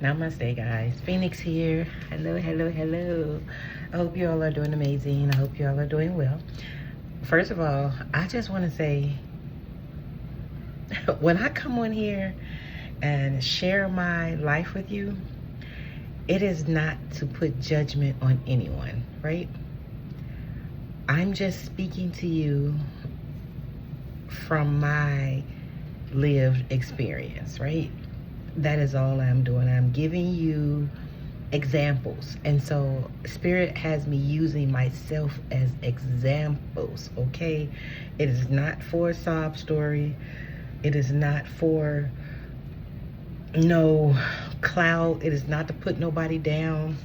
Namaste, guys. Phoenix here. Hello, hello, hello. I hope you all are doing amazing. I hope you all are doing well. First of all, I just want to say, when I come on here and share my life with you, it is not to put judgment on anyone, right? I'm just speaking to you from my lived experience, right? That is all I'm doing. I'm giving you examples. And so Spirit has me using myself as examples, okay? It is not for a sob story. It is not for no clout. It is not to put nobody down.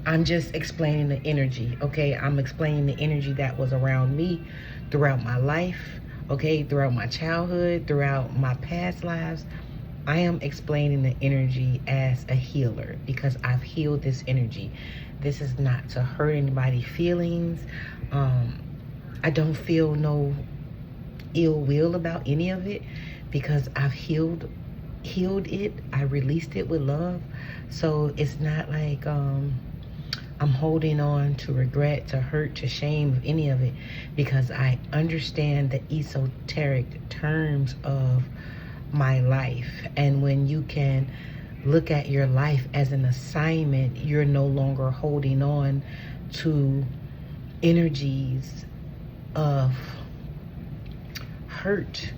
I'm just explaining the energy, okay? I'm explaining the energy that was around me throughout my life, okay? Throughout my childhood, throughout my past lives. I am explaining the energy as a healer because I've healed this energy. This is not to hurt anybody's feelings. I don't feel no ill will about any of it because I've healed it. I released it with love. So it's not like I'm holding on to regret, to hurt, to shame of any of it, because I understand the esoteric terms of my life. And when you can look at your life as an assignment, you're no longer holding on to energies of hurt,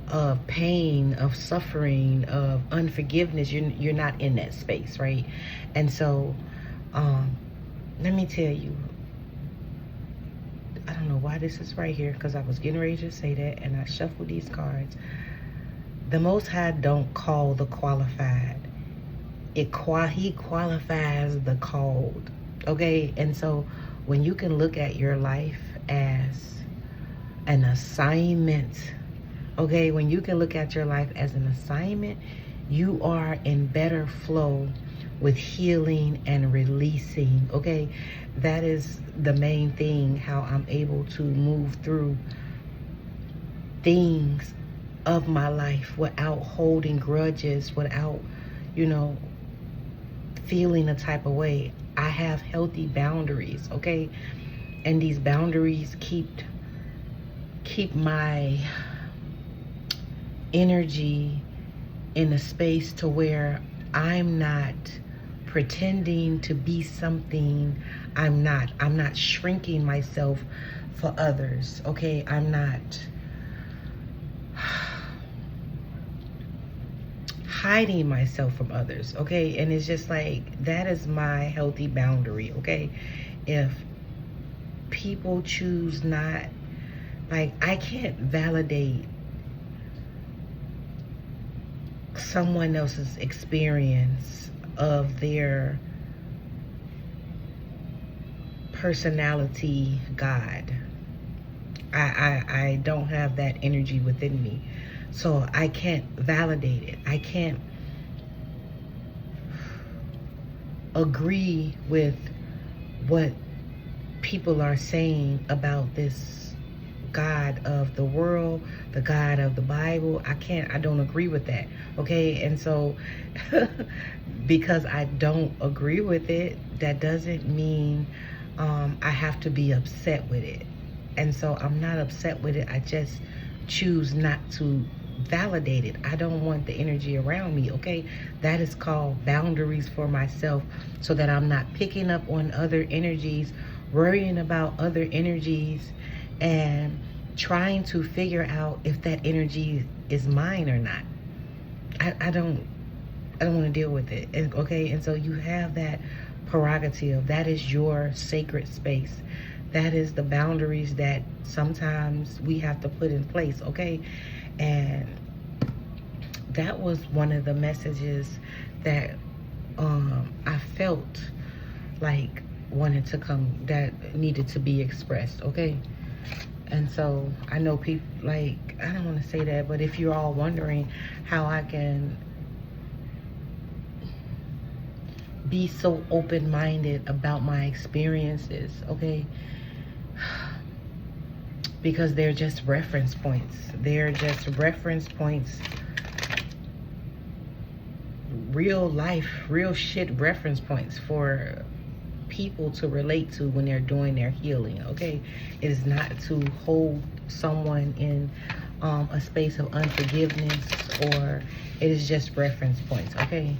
of pain, of suffering, of unforgiveness. You're not in that space, right? And so let me tell you, I don't know why this is right here, because I was getting ready to say that and I shuffled these cards. The Most High don't call the qualified. He qualifies the called, okay? And so when you can look at your life as an assignment, okay? When you can look at your life as an assignment, you are in better flow with healing and releasing, okay? That is the main thing, how I'm able to move through things of my life without holding grudges, without, feeling a type of way. I have healthy boundaries, okay? And these boundaries keep my energy in a space to where I'm not pretending to be something I'm not. I'm not shrinking myself for others, okay? I'm not hiding myself from others, okay? And it's just like, that is my healthy boundary, okay? If people choose not, like, I can't validate someone else's experience of their personality God. I don't have that energy within me. So I can't validate it. I can't agree with what people are saying about this God of the world, the God of the Bible. I don't agree with that, okay? And so because I don't agree with it, that doesn't mean I have to be upset with it. And so I'm not upset with it. I just choose not to validate it. I don't want the energy around me, okay? That is called boundaries for myself, so that I'm not picking up on other energies, worrying about other energies, and trying to figure out if that energy is mine or not. I don't want to deal with it, okay? And so you have that prerogative. That is your sacred space. That is the boundaries that sometimes we have to put in place, okay? And that was one of the messages that I felt like wanted to come, that needed to be expressed, okay? And so I know people, like, I don't want to say that, but if you're all wondering how I can be so open-minded about my experiences, okay? Because they're just reference points. They're just reference points real life, real shit reference points for people to relate to when they're doing their healing, okay? It is not to hold someone in a space of unforgiveness, or it is just reference points, okay?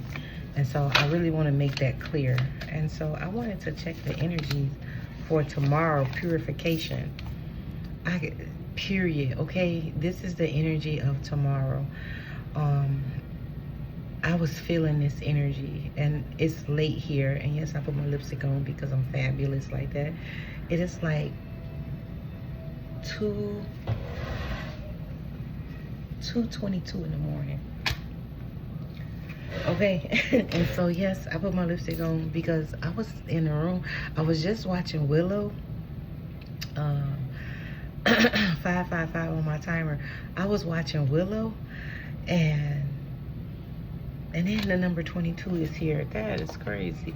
And so I really want to make that clear. And so I wanted to check the energies for tomorrow, purification. Period, okay? This is the energy of tomorrow. I was feeling this energy, and it's late here, and yes, I put my lipstick on because I'm fabulous like that. It is like 2:22 in the morning, okay? And so yes, I put my lipstick on because I was in the room. I was just watching Willow, 555 on my timer. I was watching Willow, and then the number 22 is here. That is crazy.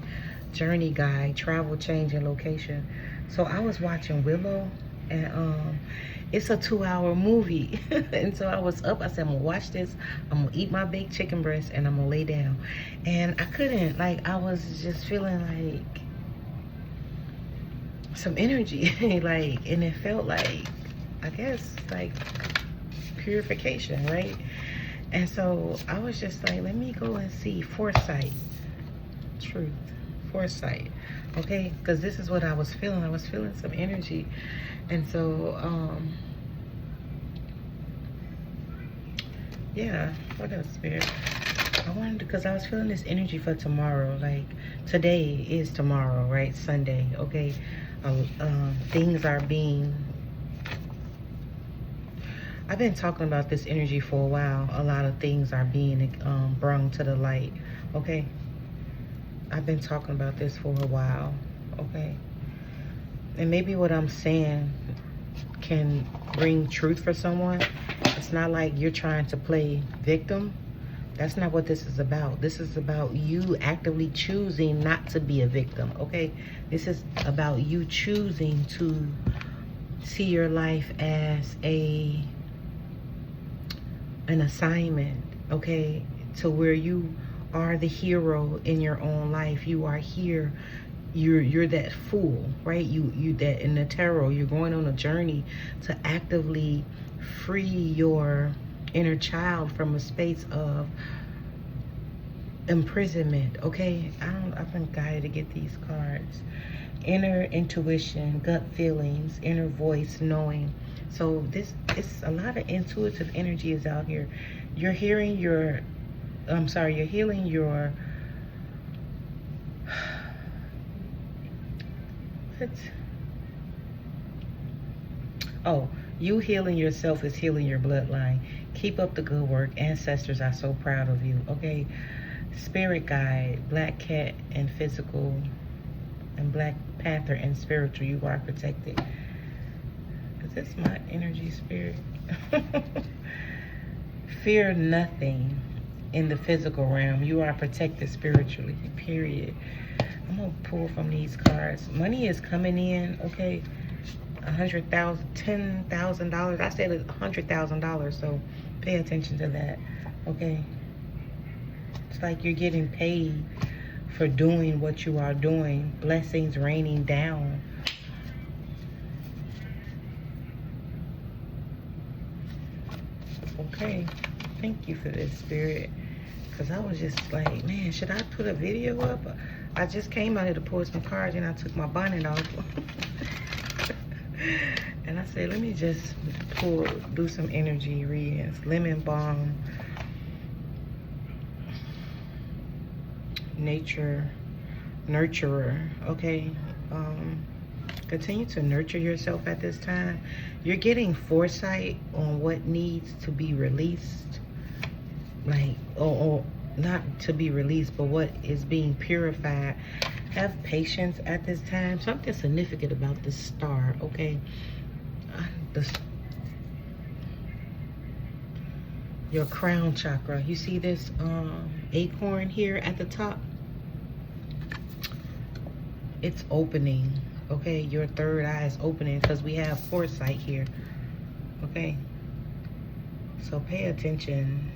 Journey guide, travel, change, and location. So I was watching Willow, and it's a 2-hour movie. And so I was up. I said, I'm gonna watch this. I'm gonna eat my baked chicken breast, and I'm gonna lay down. And I couldn't. Like, I was just feeling like some energy. Like, and it felt like, I guess, like purification, right? And so I was just like, let me go and see foresight, truth, foresight, okay? Because this is what I was feeling. I was feeling some energy. And so, yeah, what else, Spirit? I wanted to, because I was feeling this energy for tomorrow. Like, today is tomorrow, right? Sunday, okay? Things are being... I've been talking about this energy for a while. A lot of things are being brought to the light, okay? I've been talking about this for a while, okay? And maybe what I'm saying can bring truth for someone. It's not like you're trying to play victim. That's not what this is about. This is about you actively choosing not to be a victim, okay? This is about you choosing to see your life as an assignment, okay, to where you are the hero in your own life. You are here. You're that fool, right? You that in the tarot, you're going on a journey to actively free your inner child from a space of imprisonment, okay? I've been guided to get these cards. Inner intuition, gut feelings, inner voice, knowing. So it's a lot of intuitive energy is out here. You're hearing your, you're healing your, what? Oh, you healing yourself is healing your bloodline. Keep up the good work. Ancestors are so proud of you, okay? Spirit guide, black cat and physical, and black panther and spiritual, you are protected. Is this my energy, Spirit? Fear nothing in the physical realm. You are protected spiritually, period. I'm gonna pull from these cards. Money is coming in, okay? $100,000, $10,000. I said $100,000, so pay attention to that, okay? It's like you're getting paid for doing what you are doing. Blessings raining down. Okay, thank you for this, Spirit. Because I was just like, man, should I put a video up? I just came out here to pull some cards, and I took my bonnet off. And I said, let me just do some energy readings. Lemon balm. Nature nurturer, okay? Continue to nurture yourself at this time. You're getting foresight on what needs to be released, like, or not to be released, but what is being purified. Have patience at this time. Something significant about this star, okay? Your crown chakra. You see this acorn here at the top? It's opening, okay? Your third eye is opening because we have foresight here, okay? So pay attention.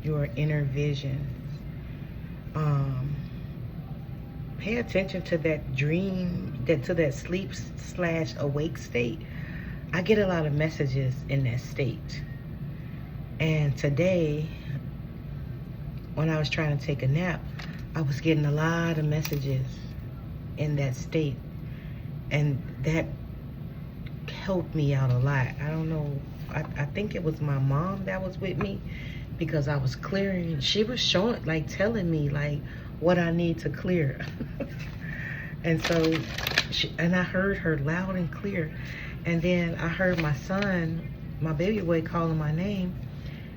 Your inner vision. Pay attention to that dream, to that sleep slash awake state. I get a lot of messages in that state. And today, when I was trying to take a nap, I was getting a lot of messages in that state. And that helped me out a lot. I don't know. I think it was my mom that was with me, because I was clearing. She was showing, like telling me like what I need to clear. And so, and I heard her loud and clear. And then I heard my son, my baby boy, calling my name.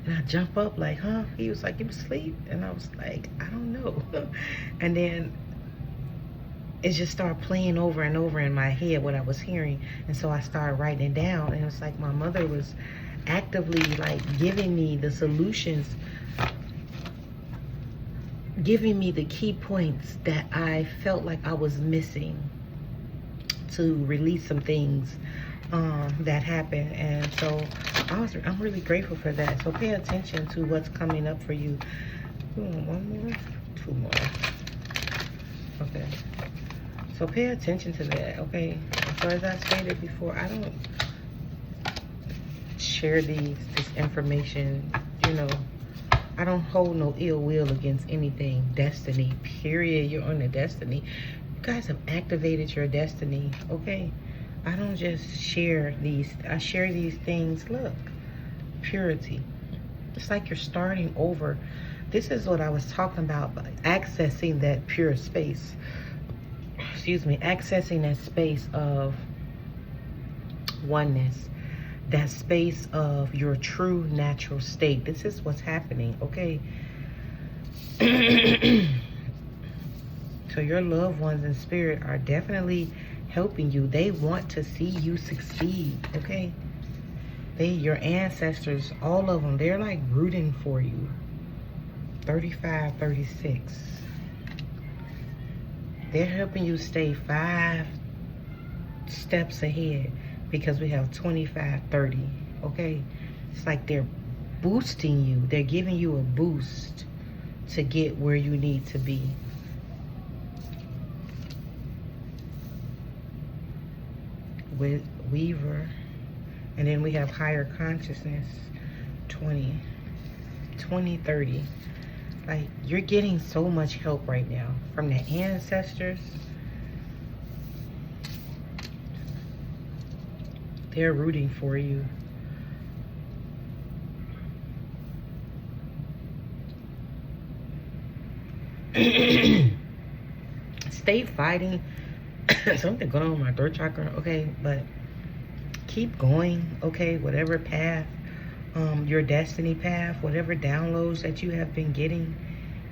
And I jump up like, huh? He was like, you asleep? And I was like, I don't know. And then it just started playing over and over in my head what I was hearing. And so I started writing it down. And it's like my mother was actively like giving me the solutions, giving me the key points that I felt like I was missing to release some things that happened. And so I'm really grateful for that. So pay attention to what's coming up for you. One more, two more. Okay. So pay attention to that, okay? So as I stated before, I don't share this information, you know. I don't hold no ill will against anything. Destiny, period. You're on a destiny. You guys have activated your destiny, okay? I don't just share these. I share these things. Look, purity. It's like you're starting over. This is what I was talking about, accessing that pure space. Excuse me, accessing that space of oneness, that space of your true natural state. This is what's happening, okay? So your loved ones in spirit are definitely helping you. They want to see you succeed, okay? Your ancestors, all of them, they're like rooting for you. 35, 36. They're helping you stay 5 steps ahead, because we have 25, 30, okay? It's like they're boosting you. They're giving you a boost to get where you need to be. With Weaver. And then we have higher consciousness, 20, 30. Like, you're getting so much help right now from the ancestors. They're rooting for you. Stay fighting. Something going on with my throat chakra, okay? But keep going, okay? Whatever path, your destiny path, whatever downloads that you have been getting,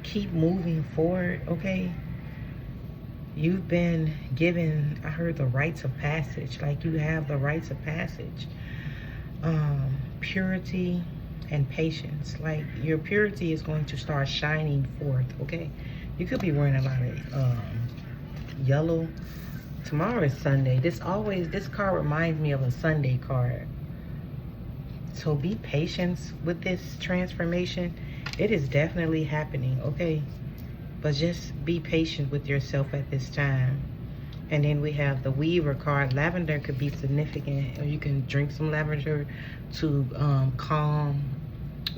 keep moving forward, okay? You've been given, I heard, the rites of passage. Like, you have the rites of passage. Purity and patience. Like, your purity is going to start shining forth, okay? You could be wearing a lot of yellow. Tomorrow is Sunday. This card reminds me of a Sunday card. So be patient with this transformation. It is definitely happening, okay? But just be patient with yourself at this time. And then we have the Weaver card. Lavender could be significant. Or you can drink some lavender to calm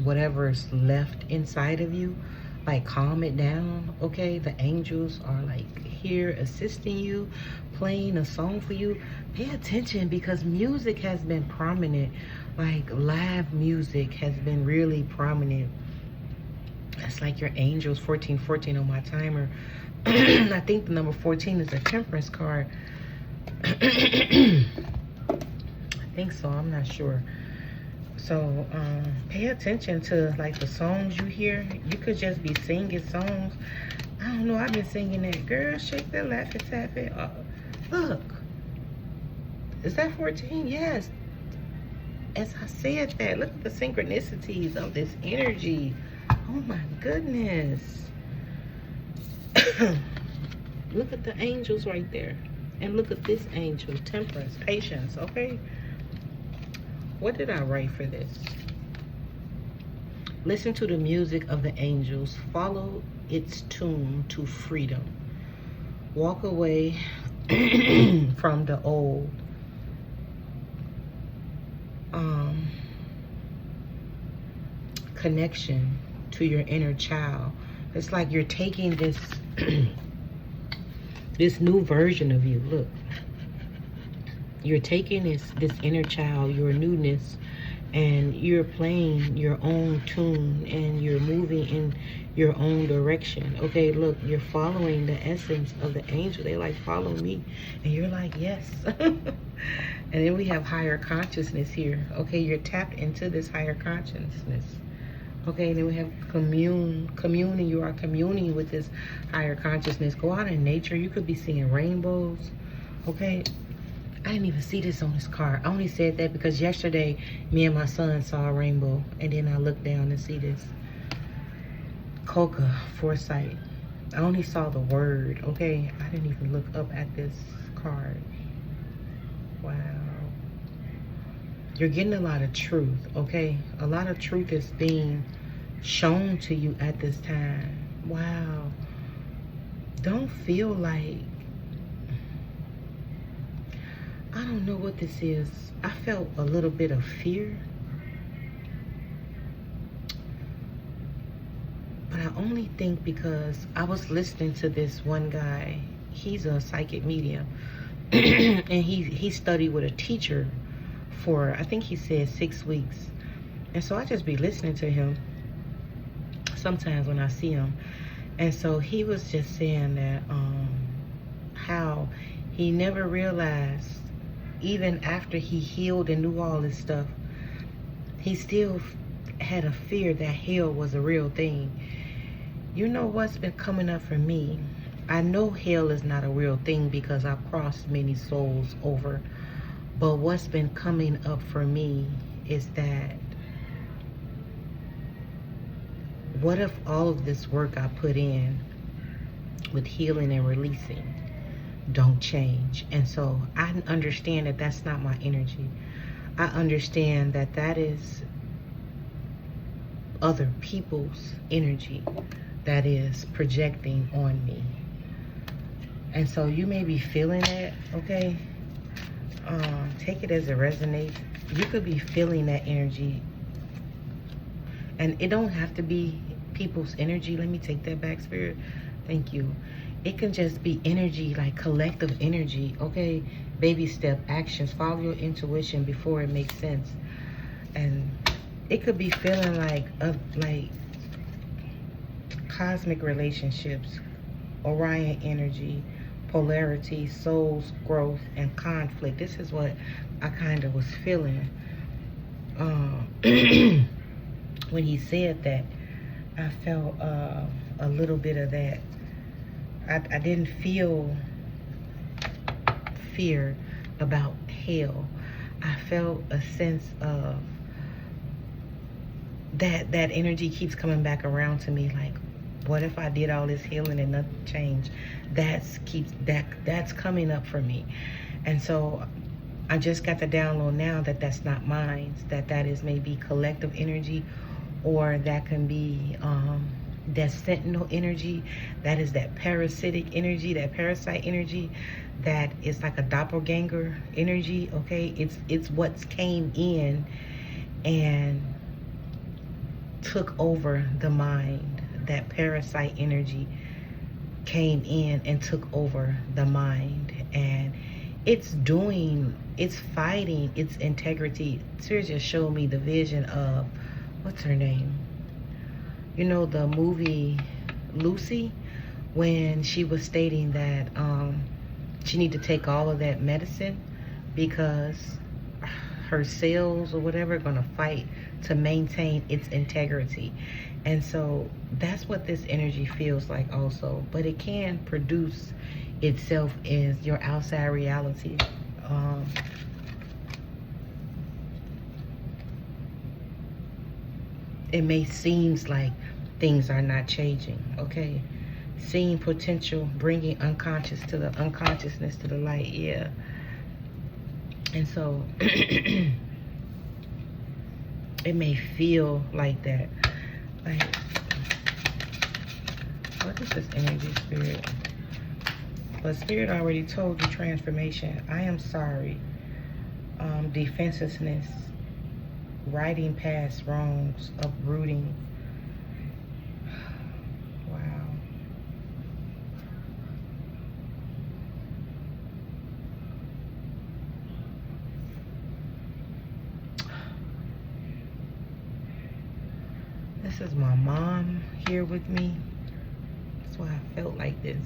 whatever's left inside of you. Like, calm it down, okay? The angels are like here assisting you, playing a song for you. Pay attention, because music has been prominent. Like, live music has been really prominent. That's like your angels. 1414 on my timer. I think the number 14 is a temperance card. I think so, I'm not sure. So pay attention to like the songs you hear. You could just be singing songs. I don't know, I've been singing that girl shake that laugh and tap it. Look, is that 14? Yes. As I said that, look at the synchronicities of this energy. Oh my goodness. Look at the angels right there. And look at this angel, temperance, patience, okay? What did I write for this? Listen to the music of the angels. Follow its tune to freedom. Walk away from the old. Connection to your inner child. It's like you're taking this this new version of you. Look, you're taking this inner child, your newness, and you're playing your own tune, and you're moving in your own direction. Okay, look, you're following the essence of the angel. They like, follow me, and you're like, yes. And then we have higher consciousness here. Okay, you're tapped into this higher consciousness. Okay, then we have communing. You are communing with this higher consciousness. Go out in nature. You could be seeing rainbows. Okay, I didn't even see this on this card. I only said that because yesterday me and my son saw a rainbow, and then I looked down and see this. Coca, foresight. I only saw the word. Okay, I didn't even look up at this card. Wow. You're getting a lot of truth, okay? A lot of truth is being shown to you at this time. Wow. Don't feel like, I don't know what this is. I felt a little bit of fear. But I only think because I was listening to this one guy. He's a psychic medium. And he studied with a teacher for, I think he said 6 weeks. And so I just be listening to him sometimes when I see him. And so he was just saying that how he never realized, even after he healed and knew all this stuff, he still had a fear that hell was a real thing. You know what's been coming up for me? I know hell is not a real thing because I've crossed many souls over. But what's been coming up for me is that, what if all of this work I put in with healing and releasing don't change? And so I understand that that's not my energy. I understand that that is other people's energy that is projecting on me. And so you may be feeling it, okay? Take it as it resonates. You could be feeling that energy. And it don't have to be people's energy. Let me take that back, Spirit. Thank you. It can just be energy, like collective energy, okay? Baby step actions. Follow your intuition before it makes sense. And it could be feeling like cosmic relationships, Orion energy, polarity, soul's growth, and conflict. This is what I kind of was feeling when he said that. I felt a little bit of that. I didn't feel fear about hell. I felt a sense of that energy keeps coming back around to me, like, what if I did all this healing and nothing changed? That's coming up for me. And so I just got the download now that that's not mine, that is maybe collective energy, or that can be that sentinel energy, that is that parasitic energy, that parasite energy, that is like a doppelganger energy, okay? It's what's came in and took over the mind. That parasite energy came in and took over the mind, and it's fighting its integrity. Spirit just showed me the vision of, what's her name? You know, the movie Lucy, when she was stating that she need to take all of that medicine because her cells or whatever are gonna fight to maintain its integrity. And so that's what this energy feels like also. But it can produce itself as your outside reality. It may seems like things are not changing, okay? Seeing potential, bringing unconscious to the unconsciousness to the light, yeah. And so it may feel like that. Like, what is this energy, Spirit? But Spirit already told you transformation. I am sorry. Defensiveness, righting past wrongs, uprooting. Wow. This is my mom here with me. That's why I felt like this.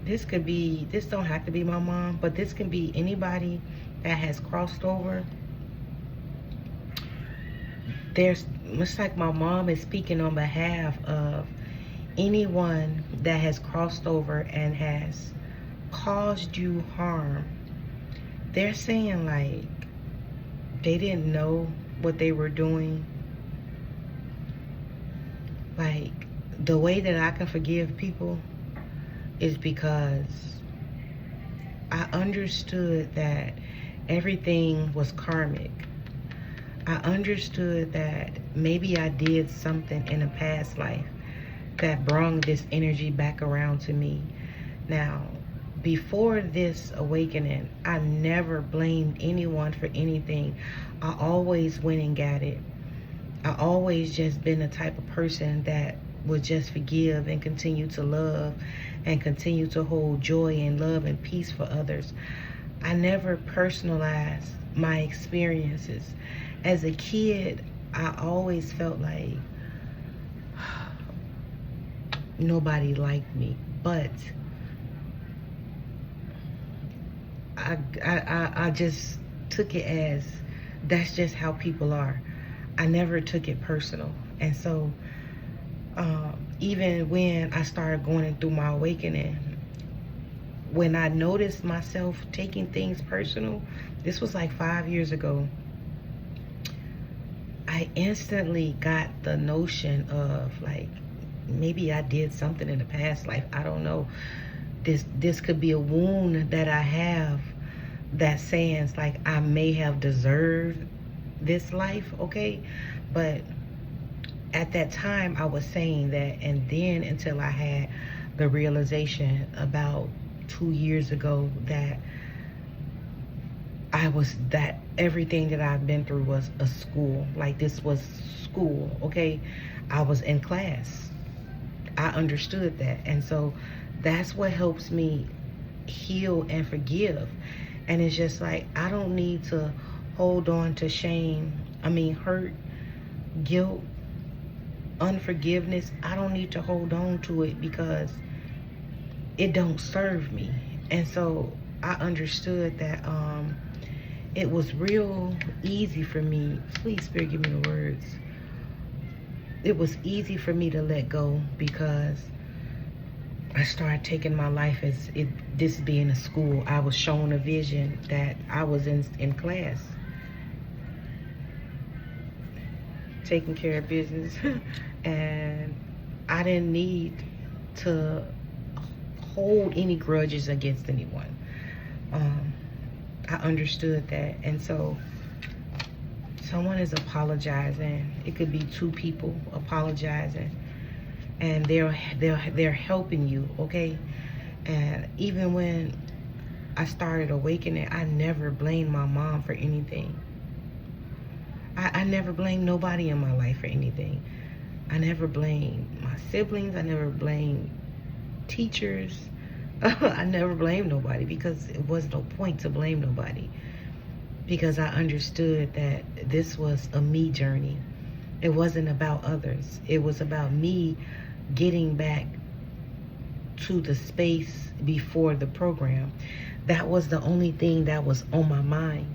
This don't have to be my mom, but this can be anybody that has crossed over. Looks like my mom is speaking on behalf of anyone that has crossed over and has caused you harm. They're saying like they didn't know what they were doing. Like, the way that I can forgive people is because I understood that everything was karmic. I understood that maybe I did something in a past life that brought this energy back around to me. Now, before this awakening, I never blamed anyone for anything. I always went and got it. I always just been the type of person that would just forgive and continue to love and continue to hold joy and love and peace for others. I never personalized my experiences. As a kid, I always felt like nobody liked me, but I just took it as that's just how people are. I never took it personal. And so even when I started going through my awakening, when I noticed myself taking things personal, this was like 5 years ago, I instantly got the notion of like, maybe I did something in the past life. I don't know. This could be a wound that I have that's saying like I may have deserved this life, okay? But at that time I was saying that, and then until I had the realization about 2 years ago that that everything that I've been through was a school. Like, this was school, okay? I was in class. I understood that. And so that's what helps me heal and forgive. And it's just like, I don't need to hold on to shame. Hurt, guilt, unforgiveness. I don't need to hold on to it because it don't serve me. And so I understood that it was real easy for me. Please, Spirit, give me the words. It was easy for me to let go because I started taking my life as this being a school. I was shown a vision that I was in class, taking care of business, and I didn't need to hold any grudges against anyone. I understood that, and so someone is apologizing. It could be two people apologizing, and they're helping you, okay? And even when I started awakening, I never blamed my mom for anything. I never blamed nobody in my life for anything. I never blamed my siblings. I never blamed teachers. I never blamed nobody because it was no point to blame nobody, because I understood that this was a me journey. It wasn't about others. It was about me getting back to the space before the program. That was the only thing that was on my mind.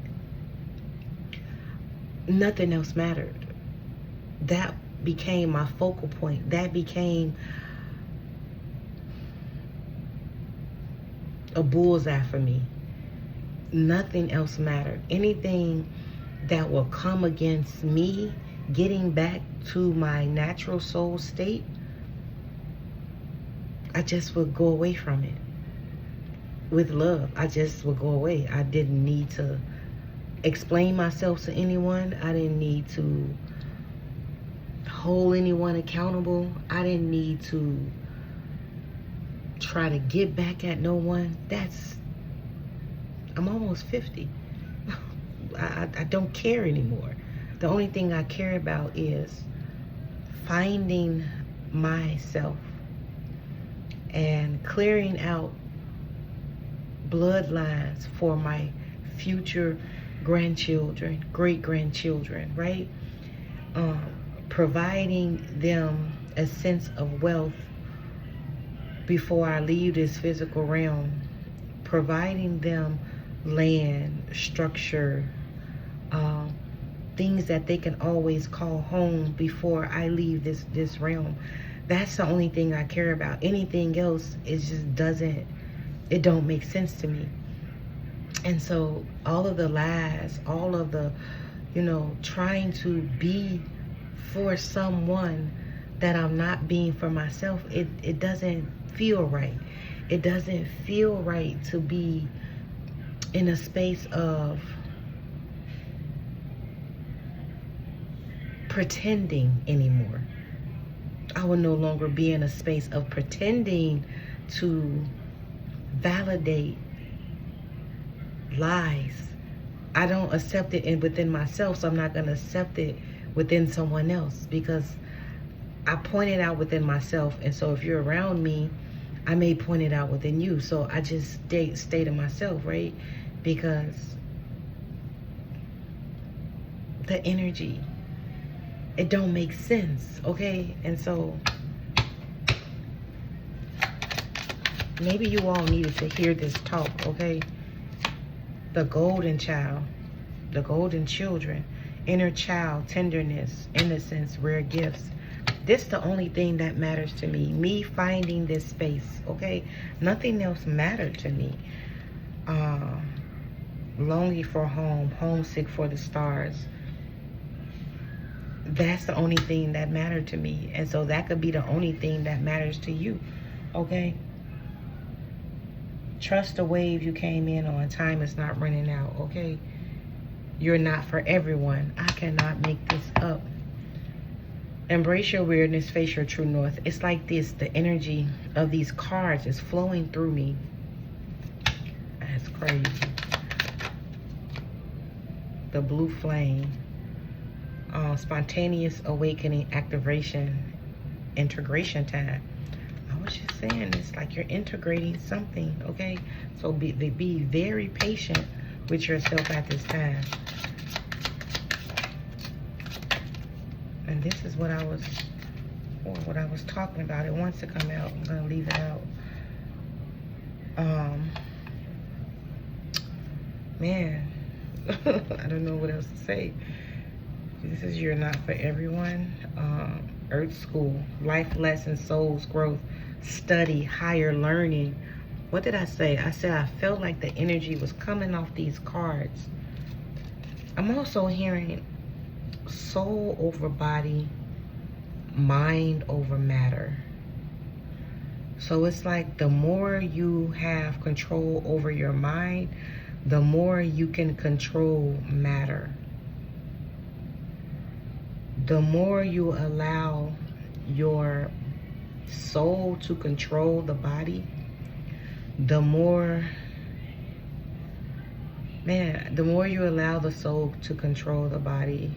Nothing else mattered. That became my focal point. That became a bullseye for me. Nothing else mattered. Anything that will come against me getting back to my natural soul state, I just would go away from it with love. I just would go away. I didn't need to explain myself to anyone. I didn't need to hold anyone accountable. I didn't need to try to get back at no one. I'm almost 50. I don't care anymore. The only thing I care about is finding myself and clearing out bloodlines for my future grandchildren, great-grandchildren, right? Providing them a sense of wealth before I leave this physical realm. Providing them land, structure, things that they can always call home before I leave this realm. That's the only thing I care about. Anything else, it just don't make sense to me. And so all of the lies, all of the, trying to be for someone that I'm not being for myself, it doesn't feel right. It doesn't feel right to be in a space of pretending anymore. I will no longer be in a space of pretending to validate lies. I don't accept it within myself, so I'm not going to accept it within someone else, because I point it out within myself. And so if you're around me, I may point it out within you. So I just stay to myself, right? Because the energy, it don't make sense, okay? And so maybe you all needed to hear this talk, okay? The golden child, the golden children, inner child, tenderness, innocence, rare gifts. This is the only thing that matters to me. Me finding this space, okay? Nothing else mattered to me. Longing for home, homesick for the stars. That's the only thing that mattered to me. And so that could be the only thing that matters to you, okay? Trust the wave you came in on. Time is not running out, okay? You're not for everyone. I cannot make this up. Embrace your weirdness, face your true north. It's like this, the energy of these cards is flowing through me. That's crazy. The blue flame. Spontaneous awakening, activation, integration time. I was just saying, it's like you're integrating something, okay? So be very patient with yourself at this time. And this is what I was talking about. It wants to come out. I'm gonna leave it out. Man, I don't know what else to say. This is You're Not For Everyone. Earth School, life lessons, souls growth, study, higher learning. What did I say? I said I felt like the energy was coming off these cards. I'm also hearing soul over body, mind over matter. So it's like the more you have control over your mind, the more you can control matter. The more you allow your soul to control the body, the more you allow the soul to control the body,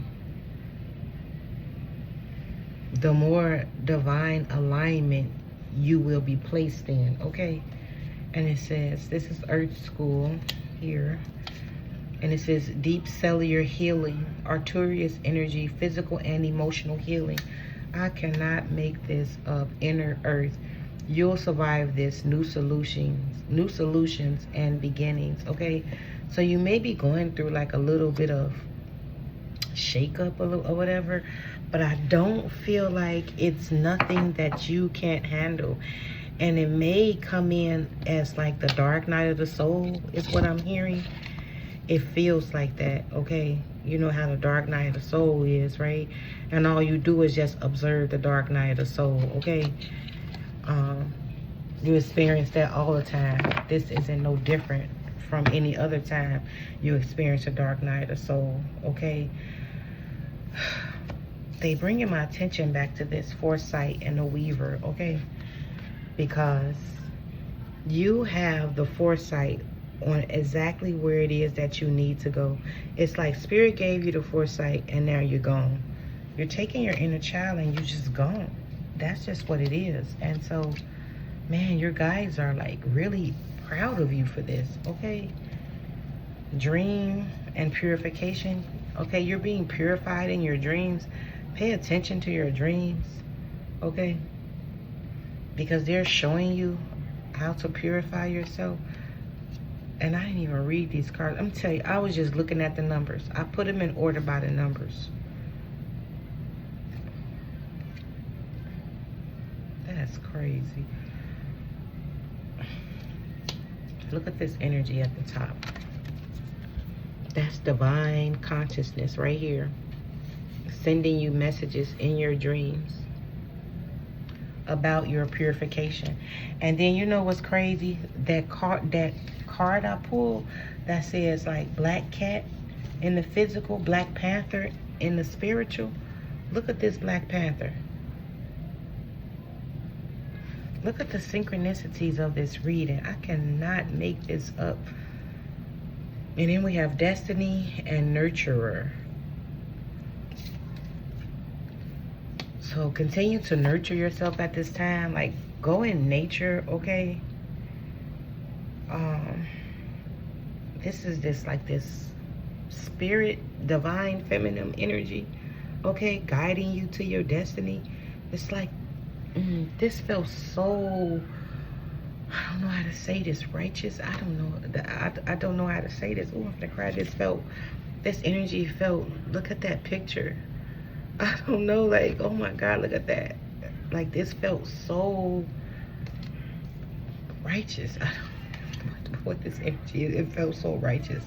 the more divine alignment you will be placed in, okay? And it says, this is Earth School here. And it says deep cellular healing, arterious energy, physical and emotional healing. I cannot make this up. Inner Earth. You'll survive this. New solutions and beginnings. Okay. So you may be going through like a little bit of shakeup or whatever, but I don't feel like it's nothing that you can't handle. And it may come in as like the dark night of the soul is what I'm hearing. It feels like that, okay? You know how the dark night of the soul is, right? And all you do is just observe the dark night of the soul, okay? You experience that all the time. This isn't no different from any other time you experience a dark night of the soul, okay? they bringing my attention back to this foresight and the weaver, okay? Because you have the foresight on exactly where it is that you need to go. It's like Spirit gave you the foresight and now you're gone. You're taking your inner child and you're just gone. That's just what it is. And so, man, your guides are like really proud of you for this, okay? Dream and purification. Okay, you're being purified in your dreams. Pay attention to your dreams, okay? Because they're showing you how to purify yourself. And I didn't even read these cards. I'm telling you, I was just looking at the numbers. I put them in order by the numbers. That's crazy. Look at this energy at the top. That's divine consciousness right here. Sending you messages in your dreams about your purification. And then you know what's crazy? That card I pulled that says like Black Cat in the physical, Black Panther in the spiritual. Look at this Black Panther. Look at the synchronicities of this reading. I cannot make this up. And then we have Destiny and Nurturer. So continue to nurture yourself at this time. Like, go in nature, okay? This is just like this spirit, divine feminine energy, okay? Guiding you to your destiny. It's like, this feels so, I don't know how to say this, righteous. I don't know how to say this. Oh, I'm gonna cry. This energy felt, look at that picture. I don't know, like, oh my God, look at that. Like, this felt so righteous. I don't know what this energy is. It felt so righteous.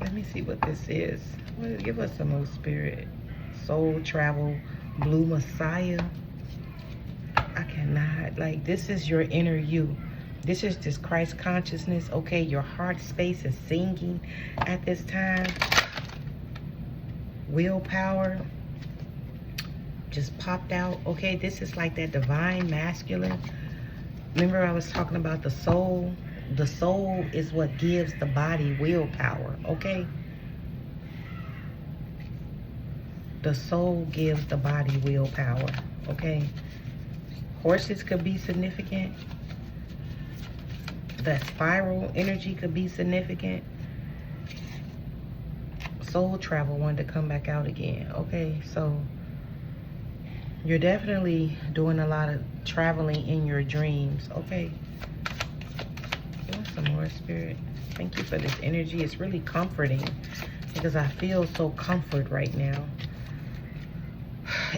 Let me see what this is. Give us some more, Spirit. Soul travel, blue Messiah. I cannot, like, this is your inner you. This is this Christ consciousness, okay? Your heart space is singing at this time. Willpower just popped out, okay? This is like that divine masculine. Remember I was talking about the soul? The soul is what gives the body willpower, okay? The soul gives the body willpower, okay? Horses could be significant. The spiral energy could be significant. Soul travel wanted to come back out again, okay? So you're definitely doing a lot of traveling in your dreams, okay? Give us some more, Spirit. Thank you for this energy. It's really comforting because I feel so comfort right now.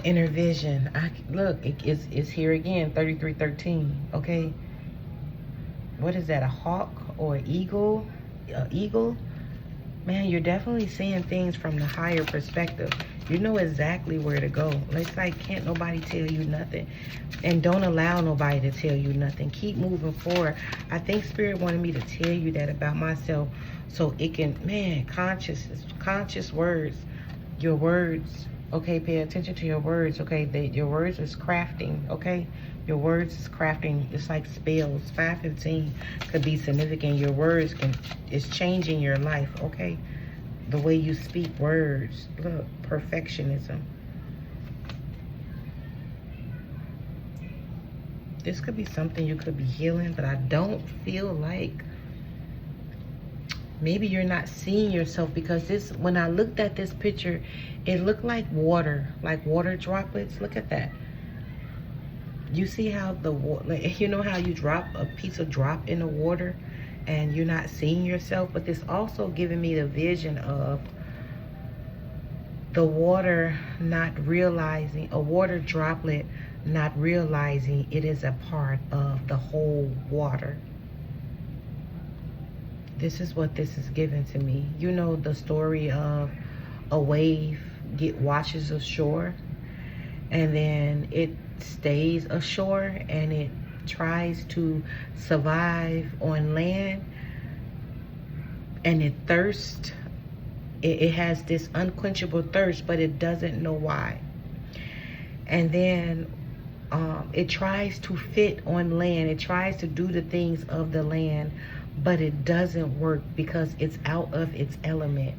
Inner vision. Look, it's here again, 3313, okay? What is that, a hawk or an eagle? Eagle? Man, you're definitely seeing things from the higher perspective. You know exactly where to go. It's like, can't nobody tell you nothing. And don't allow nobody to tell you nothing. Keep moving forward. I think Spirit wanted me to tell you that about myself so it can, man, conscious words. Your words, okay? Pay attention to your words, okay? Your words is crafting, okay? Your words is crafting. It's like spells. 515 could be significant. Your words is changing your life, okay? The way you speak words. Look, perfectionism. This could be something you could be healing, but I don't feel like maybe you're not seeing yourself, because this, when I looked at this picture, it looked like water droplets. Look at that. You see how the water, you know how you drop a piece of drop in the water and you're not seeing yourself? But this also giving me the vision of the water not realizing, a water droplet not realizing it is a part of the whole water. This is what this is giving to me. You know the story of a wave washes ashore and then it stays ashore and it tries to survive on land, and it thirsts. It has this unquenchable thirst, but it doesn't know why. And then it tries to fit on land. It tries to do the things of the land, but it doesn't work because it's out of its element.